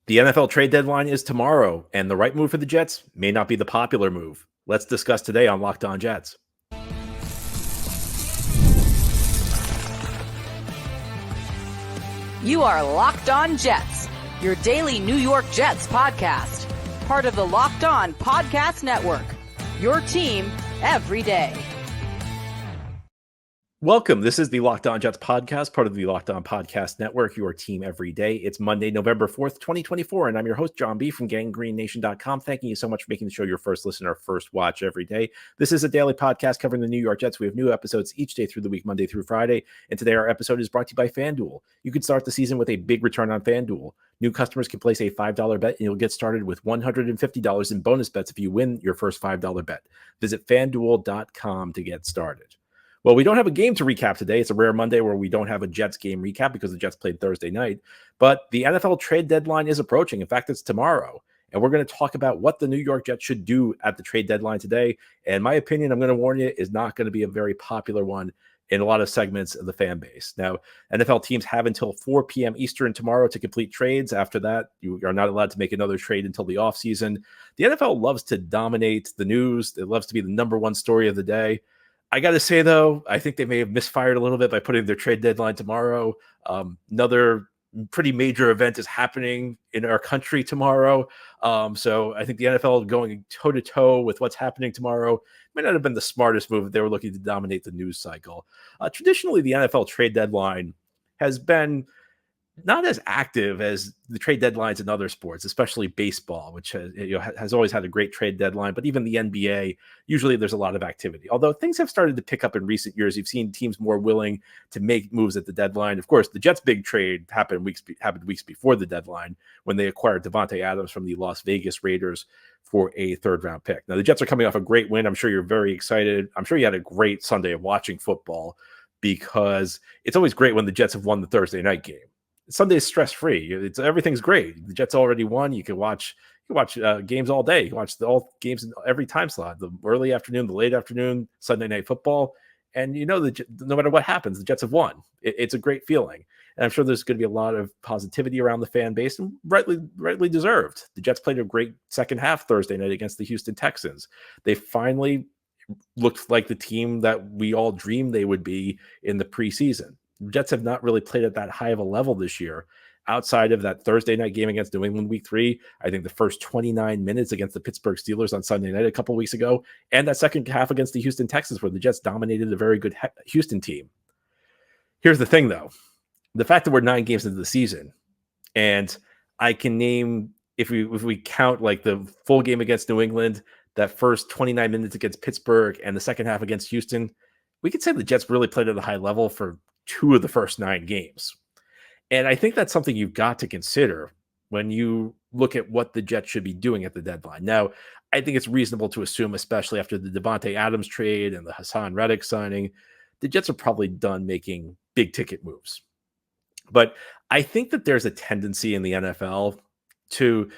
The NFL trade deadline is tomorrow, and the right move for the Jets may not be the popular move. Let's discuss today on Locked On Jets. You are Locked On Jets, your daily New York Jets podcast. Part of the Locked On Podcast Network, your team every day. Welcome. This is the Locked On Jets podcast, part of the Locked On Podcast Network, your team every day. It's Monday, November 4th, 2024, and I'm your host, John B. from GanggreenNation.com. Thanking you so much for making the show your first listen or first watch every day. This is a daily podcast covering the New York Jets. We have new episodes each day through the week, Monday through Friday, and today our episode is brought to you by FanDuel. You can start the season with a big return on FanDuel. New customers can place a $5 bet, and you'll get started with $150 in bonus bets if you win your first $5 bet. Visit FanDuel.com to get started. Well, we don't have a game to recap today. It's a rare Monday where we don't have a Jets game recap because the Jets played Thursday night. But the NFL trade deadline is approaching. In fact, it's tomorrow. And we're going to talk about what the New York Jets should do at the trade deadline today. And my opinion, I'm going to warn you, is not going to be a very popular one in a lot of segments of the fan base. Now, NFL teams have until 4 p.m. Eastern tomorrow to complete trades. After that, you are not allowed to make another trade until the offseason. The NFL loves to dominate the news. It loves to be the number one story of the day. I got to say, though, I think they may have misfired a little bit by putting their trade deadline tomorrow. Another pretty major event is happening in our country tomorrow. So I think the NFL going toe-to-toe with what's happening tomorrow may not have been the smartest move if they were looking to dominate the news cycle. Traditionally, the NFL trade deadline has been not as active as the trade deadlines in other sports, especially baseball, which has always had a great trade deadline. But even the NBA, usually there's a lot of activity. Although things have started to pick up in recent years, you've seen teams more willing to make moves at the deadline. Of course, the Jets' big trade happened weeks before the deadline when they acquired Davonte Adams from the Las Vegas Raiders for a third-round pick. Now, the Jets are coming off a great win. I'm sure you're very excited. I'm sure you had a great Sunday of watching football because it's always great when the Jets have won the Thursday night game. Sunday's stress-free. Everything's great. The Jets already won. You can watch games all day. You can watch all games in every time slot, the early afternoon, the late afternoon, Sunday night football. And you know that no matter what happens, the Jets have won. It's a great feeling. And I'm sure there's going to be a lot of positivity around the fan base, and rightly deserved. The Jets played a great second half Thursday night against the Houston Texans. They finally looked like the team that we all dreamed they would be in the preseason. The Jets have not really played at that high of a level this year. Outside of that Thursday night game against New England week 3, I think the first 29 minutes against the Pittsburgh Steelers on Sunday night a couple weeks ago, and that second half against the Houston Texans where the Jets dominated a very good Houston team. Here's the thing, though. The fact that we're 9 games into the season, and I can name, if we count like the full game against New England, that first 29 minutes against Pittsburgh, and the second half against Houston, we could say the Jets really played at a high level for 2 of the first 9 games. And I think that's something you've got to consider when you look at what the Jets should be doing at the deadline. Now, I think it's reasonable to assume, especially after the Davonte Adams trade and the Hassan Reddick signing, the Jets are probably done making big ticket moves. But I think that there's a tendency in the NFL to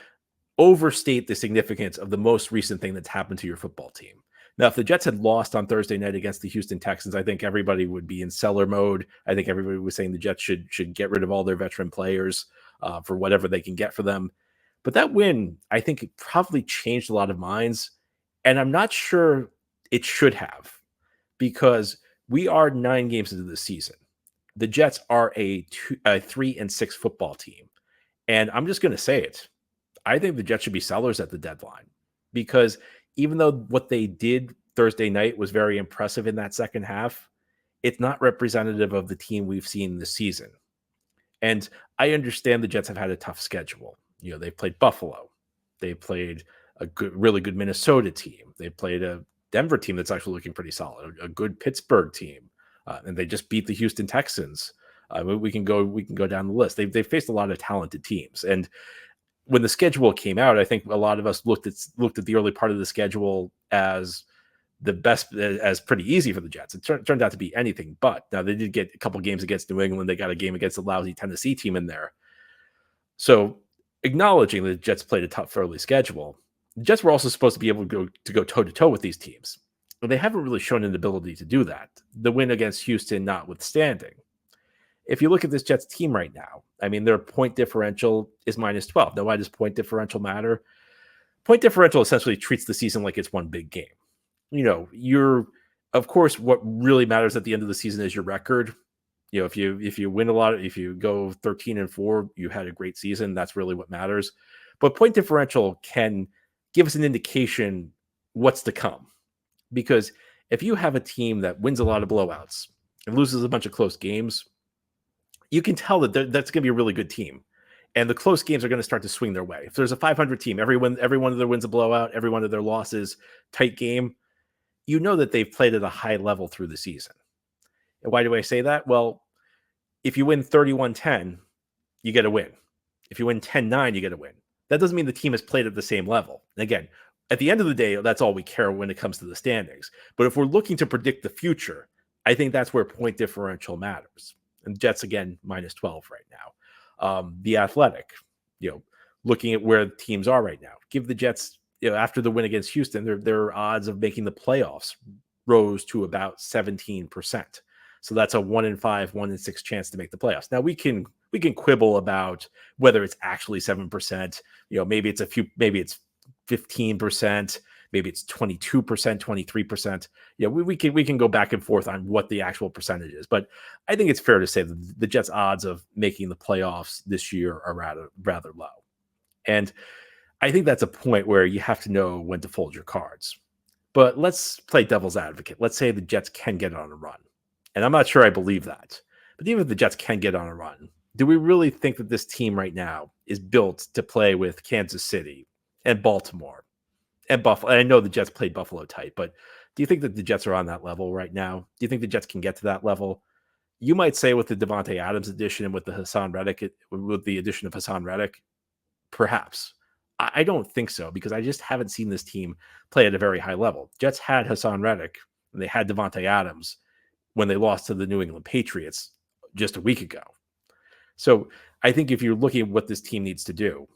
overstate the significance of the most recent thing that's happened to your football team. Now, if the Jets had lost on Thursday night against the Houston Texans, I think everybody would be in seller mode. I think everybody was saying the Jets should get rid of all their veteran players for whatever they can get for them. But that win, I think, it probably changed a lot of minds. And I'm not sure it should have, because we are 9 games into the season. The Jets are a 3-6 football team. And I'm just going to say it. I think the Jets should be sellers at the deadline, because even though what they did Thursday night was very impressive in that second half, it's not representative of the team we've seen this season. And I understand the Jets have had a tough schedule. You know, they've played Buffalo. They played a really good Minnesota team. They played a Denver team that's actually looking pretty solid, a good Pittsburgh team. And they just beat the Houston Texans. We can go down the list. They've faced a lot of talented teams. And when the schedule came out, I think a lot of us looked at the early part of the schedule as the best, as pretty easy for the Jets. It turned out to be anything but. Now, they did get a couple games against New England. They got a game against the lousy Tennessee team in there. So acknowledging that the Jets played a tough early schedule, the Jets were also supposed to be able to go toe-to-toe with these teams. But they haven't really shown an ability to do that. The win against Houston notwithstanding. If you look at this Jets team right now, I mean, their point differential is -12. Now, why does point differential matter? Point differential essentially treats the season like it's one big game. Of course, what really matters at the end of the season is your record. If you win a lot, if you go 13-4, you had a great season. That's really what matters. But point differential can give us an indication what's to come. Because if you have a team that wins a lot of blowouts and loses a bunch of close games, you can tell that that's going to be a really good team. And the close games are going to start to swing their way. If there's a 500 team, every one of their wins a blowout, every one of their losses, tight game, you know that they've played at a high level through the season. And why do I say that? Well, if you win 31-10, you get a win. If you win 10-9, you get a win. That doesn't mean the team has played at the same level. And again, at the end of the day, that's all we care when it comes to the standings. But if we're looking to predict the future, I think that's where point differential matters. And Jets, again, -12 right now. The Athletic, looking at where teams are right now, give the Jets, after the win against Houston, their odds of making the playoffs rose to about 17%. So that's a 1-5, 1-6 chance to make the playoffs. Now we can quibble about whether it's actually 7%. Maybe it's maybe it's 15%, maybe it's 22%, 23%. We can go back and forth on what the actual percentage is, but I think it's fair to say that the Jets' odds of making the playoffs this year are rather low. And I think that's a point where you have to know when to fold your cards. But let's play devil's advocate. Let's say the Jets can get on a run. And I'm not sure I believe that. But even if the Jets can get on a run, do we really think that this team right now is built to play with Kansas City and Baltimore and Buffalo? And I know the Jets played Buffalo tight, but do you think that the Jets are on that level right now? Do you think the Jets can get to that level? You might say with the Davonte Adams addition and with the addition of Hassan Reddick, perhaps. I don't think so, because I just haven't seen this team play at a very high level. Jets had Hassan Reddick and they had Davonte Adams when they lost to the New England Patriots just a week ago. So I think if you're looking at what this team needs to do,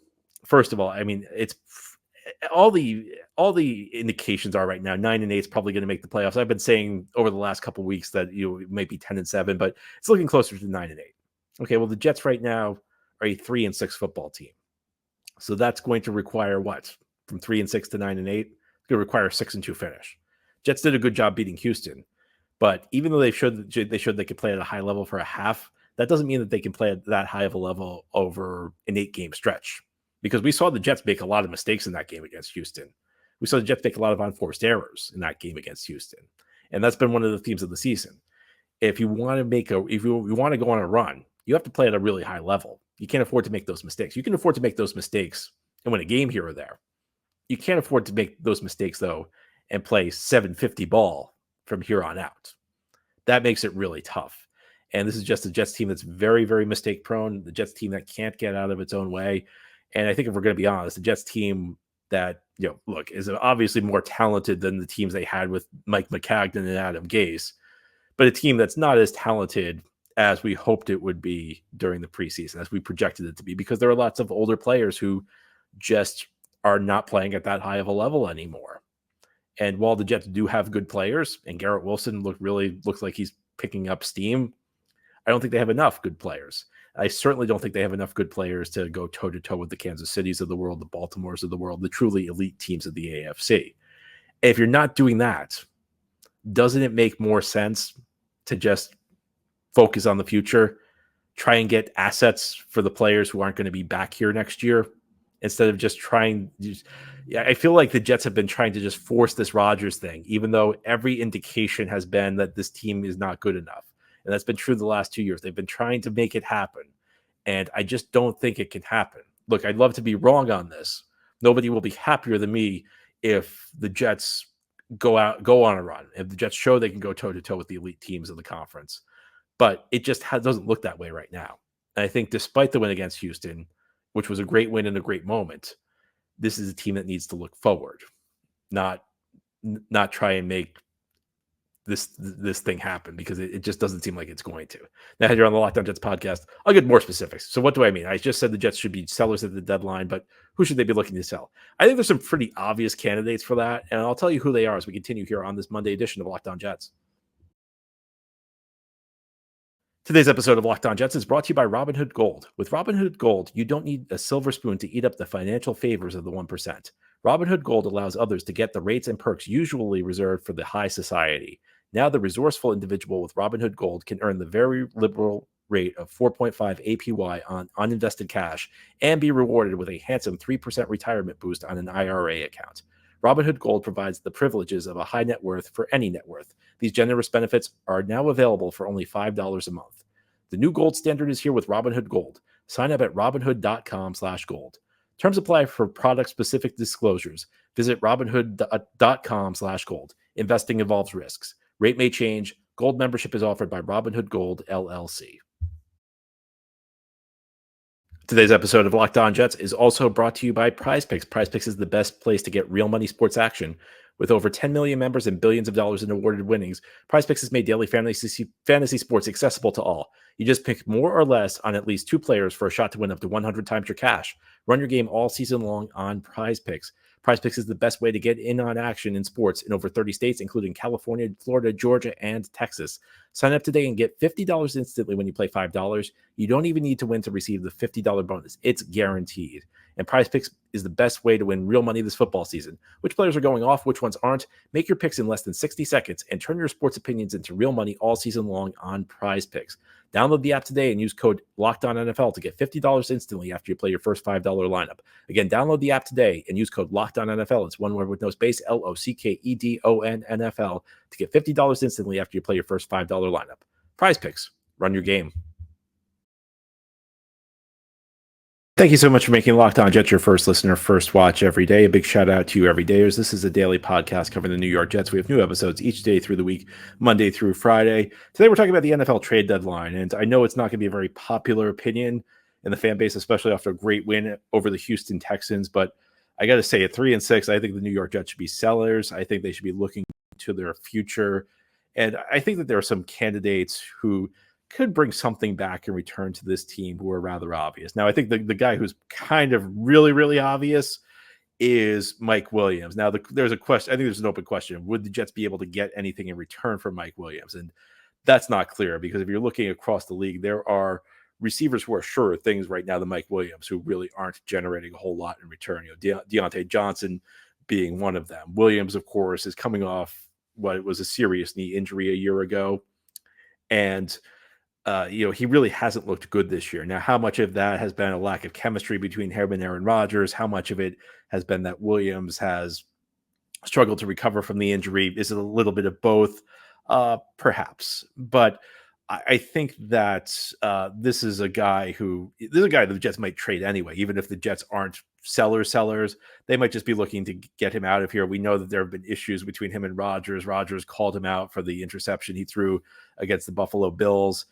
first of all, I mean, it's all the indications are right now 9-8 is probably going to make the playoffs. I've been saying over the last couple of weeks that it might be 10-7, but it's looking closer to 9-8. Okay, well, the Jets right now are a 3-6 football team. So that's going to require what? From 3-6 to 9-8? It's going to require a 6-2 finish. Jets did a good job beating Houston, but even though they showed they could play at a high level for a half, that doesn't mean that they can play at that high of a level over an 8-game stretch. Because we saw the Jets make a lot of mistakes in that game against Houston. We saw the Jets make a lot of unforced errors in that game against Houston, and that's been one of the themes of the season. If you want to go on a run, you have to play at a really high level. You can't afford to make those mistakes. You can afford to make those mistakes and win a game here or there. You can't afford to make those mistakes, though, and play 750 ball from here on out. That makes it really tough. And this is just a Jets team that's very, very mistake prone, the Jets team that can't get out of its own way. And I think if we're going to be honest, the Jets team that, is obviously more talented than the teams they had with Mike McCagnon and Adam Gase, but a team that's not as talented as we hoped it would be during the preseason, as we projected it to be, because there are lots of older players who just are not playing at that high of a level anymore. And while the Jets do have good players, and Garrett Wilson looks like he's picking up steam, I don't think they have enough good players. I certainly don't think they have enough good players to go toe-to-toe with the Kansas Cities of the world, the Baltimores of the world, the truly elite teams of the AFC. If you're not doing that, doesn't it make more sense to just focus on the future, try and get assets for the players who aren't going to be back here next year, instead of just I feel like the Jets have been trying to just force this Rodgers thing, even though every indication has been that this team is not good enough. And that's been true the last 2 years. They've been trying to make it happen. And I just don't think it can happen. Look, I'd love to be wrong on this. Nobody will be happier than me if the Jets go on a run, if the Jets show they can go toe-to-toe with the elite teams of the conference. But it just doesn't look that way right now. And I think despite the win against Houston, which was a great win and a great moment, this is a team that needs to look forward, not try and make this thing happen, because it just doesn't seem like it's going to. Now, you're on the Locked On Jets podcast, I'll get more specifics. So what do I mean? I just said the Jets should be sellers at the deadline, but who should they be looking to sell? I think there's some pretty obvious candidates for that, and I'll tell you who they are as we continue here on this Monday edition of Locked On Jets. Today's episode of Locked On Jets is brought to you by Robinhood Gold. With Robinhood Gold, you don't need a silver spoon to eat up the financial favors of the 1%. Robinhood Gold allows others to get the rates and perks usually reserved for the high society. Now, the resourceful individual with Robinhood Gold can earn the very liberal rate of 4.5 APY on uninvested cash and be rewarded with a handsome 3% retirement boost on an IRA account. Robinhood Gold provides the privileges of a high net worth for any net worth. These generous benefits are now available for only $5 a month. The new gold standard is here with Robinhood Gold. Sign up at robinhood.com/gold. Terms apply for product-specific disclosures. Visit robinhood.com/gold. Investing involves risks. Rate may change. Gold membership is offered by Robinhood Gold, LLC. Today's episode of Locked On Jets is also brought to you by PrizePicks. PrizePicks is the best place to get real money sports action. With over 10 million members and billions of dollars in awarded winnings, PrizePicks has made daily fantasy sports accessible to all. You just pick more or less on at least two players for a shot to win up to 100 times your cash. Run your game all season long on PrizePicks. PrizePicks is the best way to get in on action in sports in over 30 states, including California, Florida, Georgia, and Texas. Sign up today and get $50 instantly when you play $5. You don't even need to win to receive the $50 bonus. It's guaranteed. And PrizePicks is the best way to win real money this football season. Which players are going off, which ones aren't? Make your picks in less than 60 seconds and turn your sports opinions into real money all season long on PrizePicks. Download the app today and use code LOCKEDONNFL to get $50 instantly after you play your first $5 lineup. Again, download the app today and use code LOCKEDONNFL. It's one word with no space, LOCKEDONNFL, to get $50 instantly after you play your first $5 lineup. PrizePicks, run your game. Thank you so much for making Locked On Jets your first listener, first watch every day. A big shout out to you everydayers. This is a daily podcast covering the New York Jets. We have new episodes each day through the week, Monday through Friday. Today we're talking about the NFL trade deadline, and I know it's not going to be a very popular opinion in the fan base, especially after a great win over the Houston Texans, but I got to say at 3-6, I think the New York Jets should be sellers. I think they should be looking to their future, and I think that there are some candidates who could bring something back in return to this team who are rather obvious. Now, I think the guy who's kind of really, really obvious is Mike Williams. Now, there's a question. I think there's an open question. Would the Jets be able to get anything in return for Mike Williams? And that's not clear because if you're looking across the league, there are receivers who are sure of things right now than Mike Williams who really aren't generating a whole lot in return. Deontay Johnson being one of them. Williams, of course, is coming off what was a serious knee injury a year ago. And he really hasn't looked good this year. Now, how much of that has been a lack of chemistry between him and Aaron Rodgers? How much of it has been that Williams has struggled to recover from the injury? Is it a little bit of both? Perhaps. But I think that this is a guy that the Jets might trade anyway, even if the Jets aren't sellers. They might just be looking to get him out of here. We know that there have been issues between him and Rodgers. Rodgers called him out for the interception he threw against the Buffalo Bills.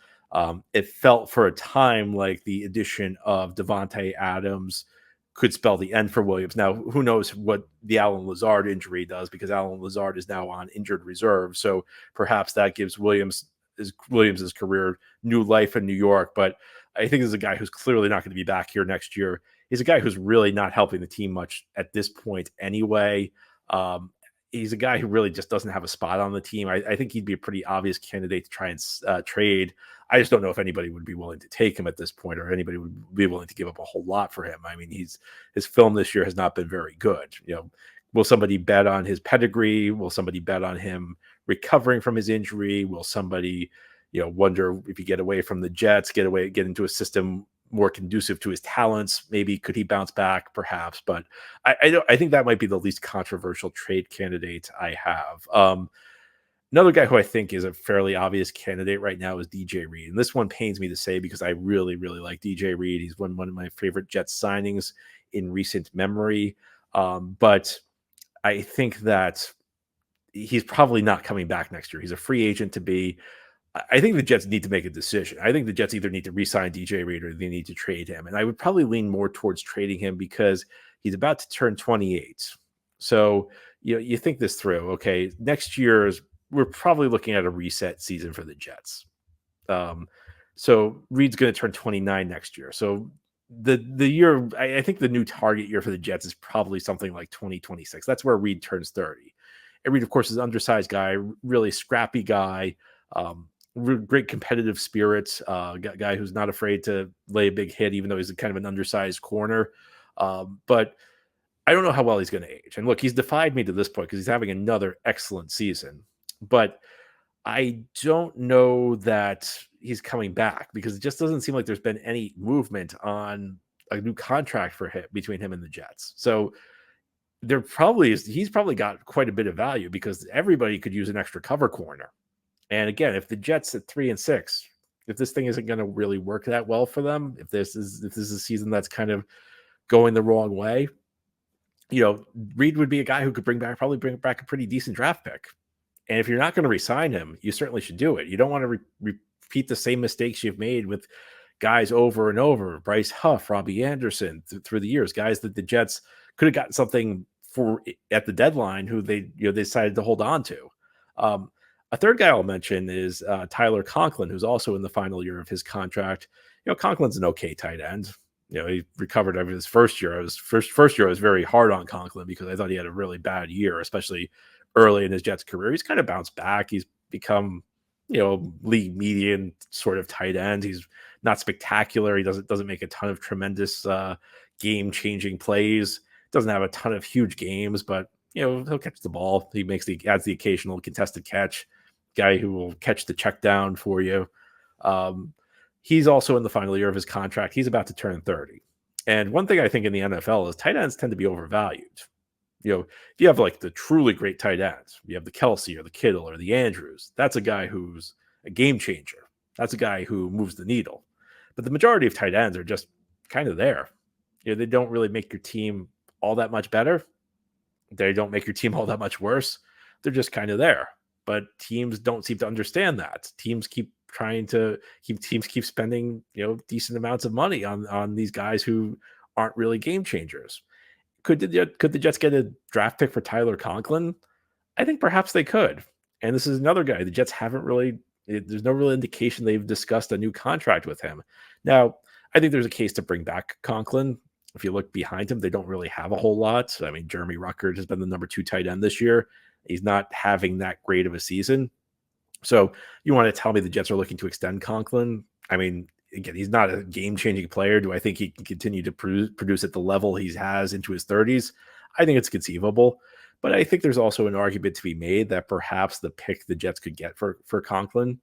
It felt for a time like the addition of Davonte Adams could spell the end for Williams. Now, who knows what the Allen Lazard injury does, because Allen Lazard is now on injured reserve. So perhaps that gives Williams's career new life in New York. But I think this is a guy who's clearly not going to be back here next year. He's a guy who's really not helping the team much at this point anyway. He's a guy who really just doesn't have a spot on the team. I think he'd be a pretty obvious candidate to try and trade. I just don't know if anybody would be willing to take him at this point, or anybody would be willing to give up a whole lot for him. I mean, his film this year has not been very good. Will somebody bet on his pedigree? Will somebody bet on him recovering from his injury? Will somebody, wonder if you get away from the Jets, get into a system more conducive to his talents? Maybe could he bounce back? Perhaps, but I think that might be the least controversial trade candidate I have. Another guy who I think is a fairly obvious candidate right now is DJ Reed. And this one pains me to say because I really, really like DJ Reed. He's one of my favorite Jets signings in recent memory. But I think that he's probably not coming back next year. He's a free agent to be. I think the Jets need to make a decision. I think the Jets either need to re-sign DJ Reed or they need to trade him. And I would probably lean more towards trading him because he's about to turn 28. So you think this through. Okay, next year we're probably looking at a reset season for the Jets. So Reed's going to turn 29 next year. So the year, I think the new target year for the Jets is probably something like 2026. That's where Reed turns 30. And Reed, of course, is an undersized guy, really scrappy guy. great competitive spirits, guy who's not afraid to lay a big hit, even though he's kind of an undersized corner. But I don't know how well he's going to age. And look, he's defied me to this point because he's having another excellent season. But I don't know that he's coming back because it just doesn't seem like there's been any movement on a new contract for him between him and the Jets. So there probably is. He's probably got quite a bit of value because everybody could use an extra cover corner. And again, if the Jets at 3-6, if this thing isn't going to really work that well for them, if this is a season that's kind of going the wrong way, Reed would be a guy who could probably bring back a pretty decent draft pick. And if you're not going to re-sign him, you certainly should do it. You don't want to repeat the same mistakes you've made with guys over and over. Bryce Huff, Robbie Anderson through the years, guys that the Jets could have gotten something for at the deadline who they decided to hold on to. A third guy I'll mention is Tyler Conklin, who's also in the final year of his contract. Conklin's an okay tight end. He recovered over his first year. First year I was very hard on Conklin because I thought he had a really bad year, especially early in his Jets career. He's kind of bounced back. He's become, league median sort of tight end. He's not spectacular. He doesn't make a ton of tremendous game-changing plays. Doesn't have a ton of huge games, but he'll catch the ball. He adds the occasional contested catch. Guy who will catch the check down for you. He's also in the final year of his contract. He's about to turn 30. And one thing I think in the NFL is tight ends tend to be overvalued. If you have like the truly great tight ends, you have the Kelsey or the Kittle or the Andrews, that's a guy who's a game changer. That's a guy who moves the needle. But the majority of tight ends are just kind of there. They don't really make your team all that much better. They don't make your team all that much worse. They're just kind of there. But teams don't seem to understand that. Teams keep spending, decent amounts of money on these guys who aren't really game changers. Could the Jets get a draft pick for Tyler Conklin? I think perhaps they could. And this is another guy the Jets haven't really. There's no real indication they've discussed a new contract with him. Now, I think there's a case to bring back Conklin. If you look behind him, they don't really have a whole lot. I mean, Jeremy Ruckert has been the number 2 tight end this year. He's not having that great of a season. So you want to tell me the Jets are looking to extend Conklin? I mean, again, he's not a game-changing player. Do I think he can continue to produce at the level he has into his 30s? I think it's conceivable. But I think there's also an argument to be made that perhaps the pick the Jets could get for Conklin,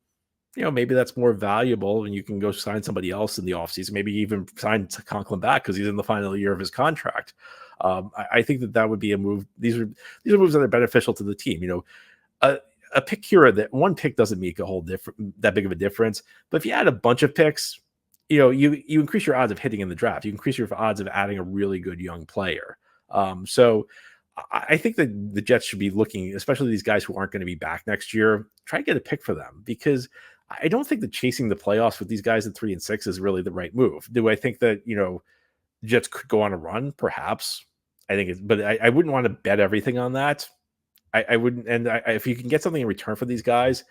maybe that's more valuable and you can go sign somebody else in the offseason, maybe even sign Conklin back because he's in the final year of his contract. I think that would be a move. These are moves that are beneficial to the team. A pick here, that one pick doesn't make that big of a difference. But if you add a bunch of picks, you increase your odds of hitting in the draft. You increase your odds of adding a really good young player. So I think that the Jets should be looking, especially these guys who aren't going to be back next year, try to get a pick for them because I don't think that chasing the playoffs with these guys at 3-6 is really the right move. Do I think that, Jets could go on a run? Perhaps. I think but I wouldn't want to bet everything on that. I wouldn't. And if you can get something in return for these guys,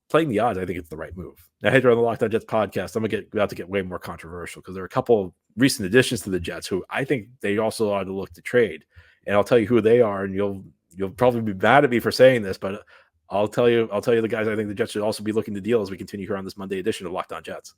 playing the odds, I think it's the right move. Now, here on the Locked On Jets podcast, I'm about to get way more controversial because there are a couple recent additions to the Jets who I think they also ought to look to trade. And I'll tell you who they are, and you'll probably be mad at me for saying this, but I'll tell you the guys I think the Jets should also be looking to deal as we continue here on this Monday edition of Locked On Jets.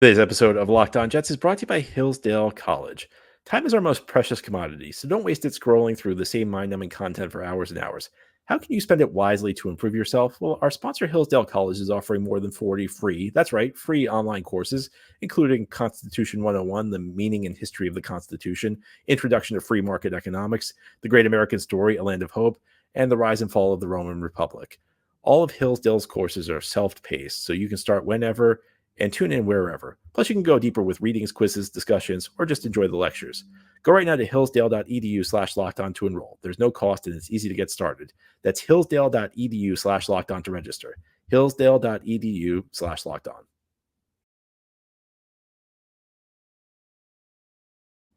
Today's episode of Locked On Jets is brought to you by Hillsdale College. Time is our most precious commodity, so don't waste it scrolling through the same mind-numbing content for hours and hours. How can you spend it wisely to improve yourself? Well, our sponsor, Hillsdale College, is offering more than 40 free online courses, including Constitution 101, the meaning and history of the Constitution, Introduction to Free Market Economics, The Great American Story, A Land of Hope, and The Rise and Fall of the Roman Republic. All of Hillsdale's courses are self-paced, so you can start whenever and tune in wherever. Plus, you can go deeper with readings, quizzes, discussions, or just enjoy the lectures. Go right now to hillsdale.edu/lockedon to enroll. There's no cost and it's easy to get started. That's hillsdale.edu/lockedon to register. hillsdale.edu/lockedon.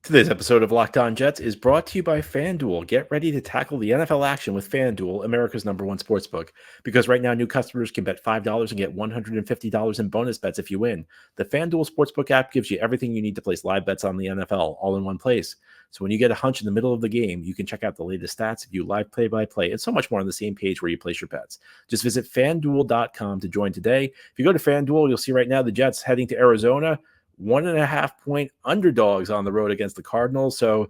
Today's episode of Locked On Jets is brought to you by FanDuel. Get ready to tackle the NFL action with FanDuel, America's #1 sportsbook. Because right now, new customers can bet $5 and get $150 in bonus bets if you win. The FanDuel Sportsbook app gives you everything you need to place live bets on the NFL, all in one place. So when you get a hunch in the middle of the game, you can check out the latest stats, view live play-by-play, and so much more on the same page where you place your bets. Just visit FanDuel.com to join today. If you go to FanDuel, you'll see right now the Jets heading to Arizona. 1.5-point underdogs on the road against the Cardinals. So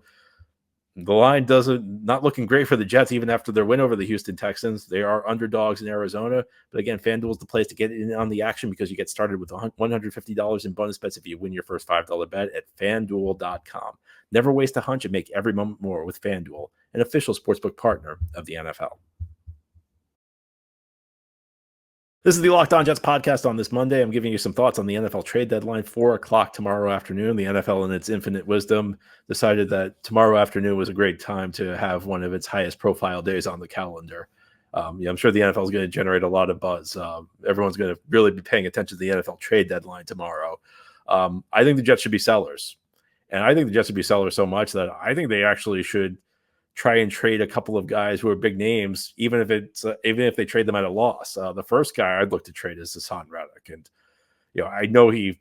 the line not looking great for the Jets, even after their win over the Houston Texans. They are underdogs in Arizona. But again, FanDuel is the place to get in on the action because you get started with $150 in bonus bets if you win your first $5 bet at FanDuel.com. Never waste a hunch and make every moment more with FanDuel, an official sportsbook partner of the NFL. This is the Locked On Jets podcast on this Monday. I'm giving you some thoughts on the NFL trade deadline, 4 o'clock tomorrow afternoon. The NFL, in its infinite wisdom, decided that tomorrow afternoon was a great time to have one of its highest profile days on the calendar. I'm sure the NFL is going to generate a lot of buzz. Everyone's going to really be paying attention to the NFL trade deadline tomorrow. I think the Jets should be sellers. And I think the Jets should be sellers so much that I think they actually should try and trade a couple of guys who are big names, even if they trade them at a loss. The first guy I'd look to trade is Hassan Reddick, and I know he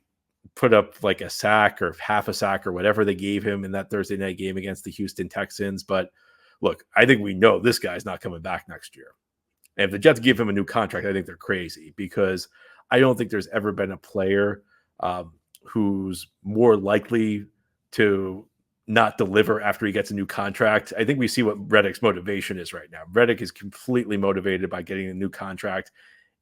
put up like a sack or half a sack or whatever they gave him in that Thursday night game against the Houston Texans. But look, I think we know this guy's not coming back next year. And if the Jets give him a new contract, I think they're crazy, because I don't think there's ever been a player who's more likely to not deliver after he gets a new contract. I think we see what Reddick's motivation is right now. Reddick is completely motivated by getting a new contract.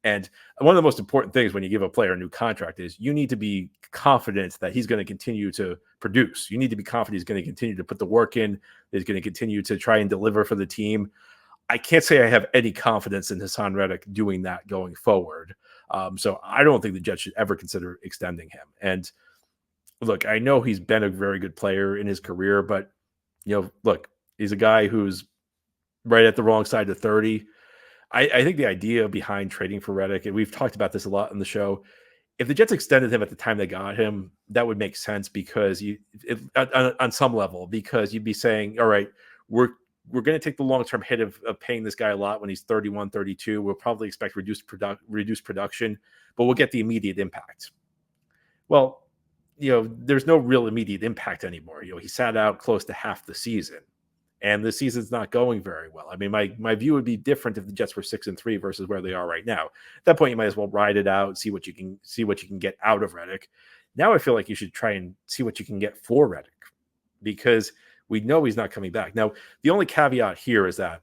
And one of the most important things when you give a player a new contract is you need to be confident that he's going to continue to produce. You need to be confident he's going to continue to put the work in. He's going to continue to try and deliver for the team. I can't say I have any confidence in Hassan Reddick doing that going forward. So I don't think the Jets should ever consider extending him. And look, I know he's been a very good player in his career, but, look, he's a guy who's right at the wrong side of 30. I think the idea behind trading for Reddick, and we've talked about this a lot on the show, if the Jets extended him at the time they got him, that would make sense, because on some level, because you'd be saying, all right, we're going to take the long-term hit of paying this guy a lot when he's 31, 32. We'll probably expect reduced production, but we'll get the immediate impact. Well, there's no real immediate impact anymore. He sat out close to half the season, and the season's not going very well. I mean, my view would be different if the Jets were 6-3 versus where they are right now. At that point, you might as well ride it out, see what you can get out of Reddick. Now I feel like you should try and see what you can get for Reddick, because we know he's not coming back. Now, the only caveat here is that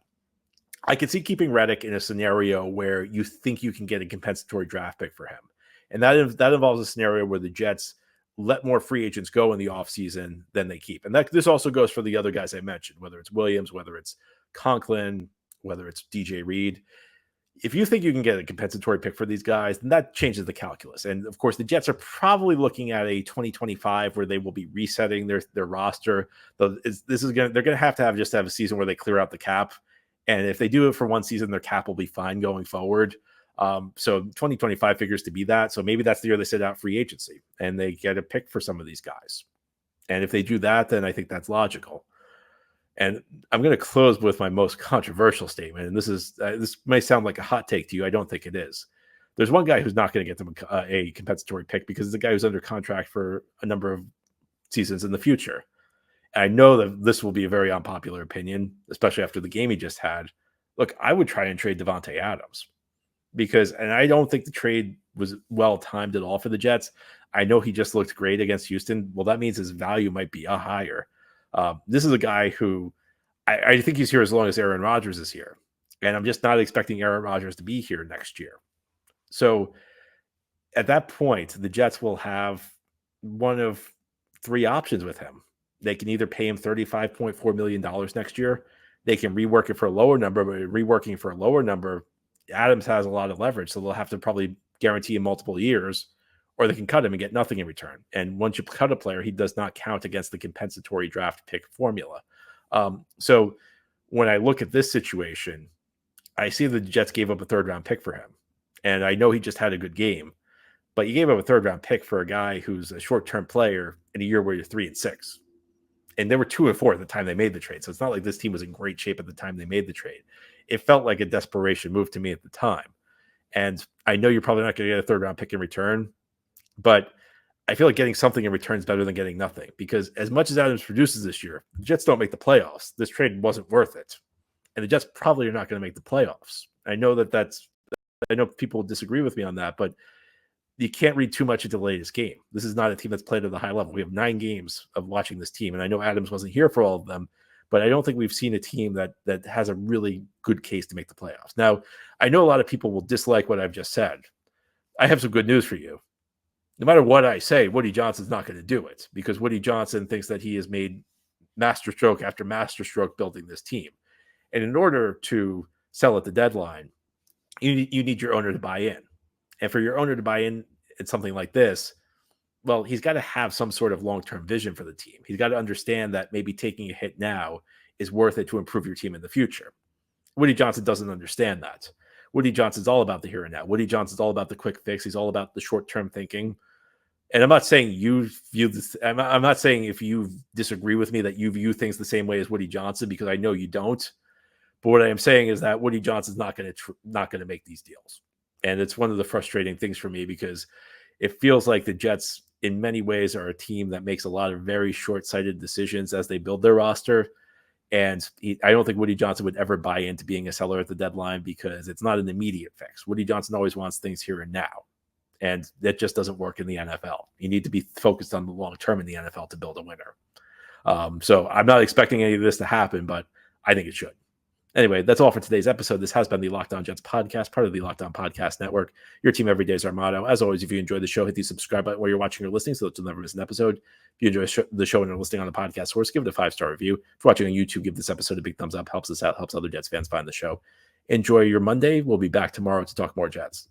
I could see keeping Reddick in a scenario where you think you can get a compensatory draft pick for him. And that involves a scenario where the Jets let more free agents go in the offseason than they keep. And this also goes for the other guys I mentioned, whether it's Williams, whether it's Conklin, whether it's DJ Reed. If you think you can get a compensatory pick for these guys, then that changes the calculus. And of course, the Jets are probably looking at a 2025 where they will be resetting their roster. They're going to have a season where they clear out the cap. And if they do it for one season, their cap will be fine going forward. So 2025 figures to be that. So maybe that's the year they set out free agency and they get a pick for some of these guys. And if they do that, then I think that's logical. And I'm going to close with my most controversial statement. And this may sound like a hot take to you. I don't think it is. There's one guy who's not going to get them a compensatory pick, because it's a guy who's under contract for a number of seasons in the future. And I know that this will be a very unpopular opinion, especially after the game he just had. Look, I would try and trade Davonte Adams. And I don't think the trade was well timed at all for the Jets. I know he just looked great against Houston. Well, that means his value might be higher. This is a guy who I think he's here as long as Aaron Rodgers is here. And I'm just not expecting Aaron Rodgers to be here next year. So at that point, the Jets will have one of three options with him. They can either pay him $35.4 million next year. They can rework it for a lower number, but reworking for a lower number, Adams has a lot of leverage, so they'll have to probably guarantee him multiple years, or they can cut him and get nothing in return. And once you cut a player, he does not count against the compensatory draft pick formula. So when I look at this situation, I see the Jets gave up a third-round pick for him. And I know he just had a good game, but you gave up a third-round pick for a guy who's a short-term player in a year where you're 3-6. And they were 2-4 at the time they made the trade. So it's not like this team was in great shape at the time they made the trade. It felt like a desperation move to me at the time. And I know you're probably not going to get a 3rd round pick in return, but I feel like getting something in return is better than getting nothing, because as much as Adams produces this year, the Jets don't make the playoffs. This trade wasn't worth it. And the Jets probably are not going to make the playoffs. I know I know people disagree with me on that, but you can't read too much into the latest game. This is not a team that's played at a high level. We have 9 games of watching this team, and I know Adams wasn't here for all of them, but I don't think we've seen a team that has a really good case to make the playoffs. Now, I know a lot of people will dislike what I've just said. I have some good news for you. No matter what I say, Woody Johnson's not going to do it, because Woody Johnson thinks that he has made masterstroke after masterstroke building this team. And in order to sell at the deadline, you need your owner to buy in. And for your owner to buy in something like this, well, he's got to have some sort of long-term vision for the team. He's got to understand that maybe taking a hit now is worth it to improve your team in the future. Woody Johnson doesn't understand that. Woody Johnson's all about the here and now. Woody Johnson's all about the quick fix. He's all about the short-term thinking. And I'm not saying you view this. I'm not saying if you disagree with me that you view things the same way as Woody Johnson, because I know you don't. But what I am saying is that Woody Johnson's not going to make these deals. And it's one of the frustrating things for me, because it feels like the Jets in many ways are a team that makes a lot of very short-sighted decisions as they build their roster. And I don't think Woody Johnson would ever buy into being a seller at the deadline, because it's not an immediate fix. Woody Johnson always wants things here and now. And that just doesn't work in the NFL. You need to be focused on the long term in the NFL to build a winner. So I'm not expecting any of this to happen, but I think it should. Anyway, that's all for today's episode. This has been the Locked On Jets podcast, part of the Locked On Podcast Network. Your team every day is our motto. As always, if you enjoyed the show, hit the subscribe button where you're watching or listening so that you'll never miss an episode. If you enjoy the show and are listening on the podcast source, give it a 5-star review. If you're watching on YouTube, give this episode a big thumbs up. Helps us out, helps other Jets fans find the show. Enjoy your Monday. We'll be back tomorrow to talk more Jets.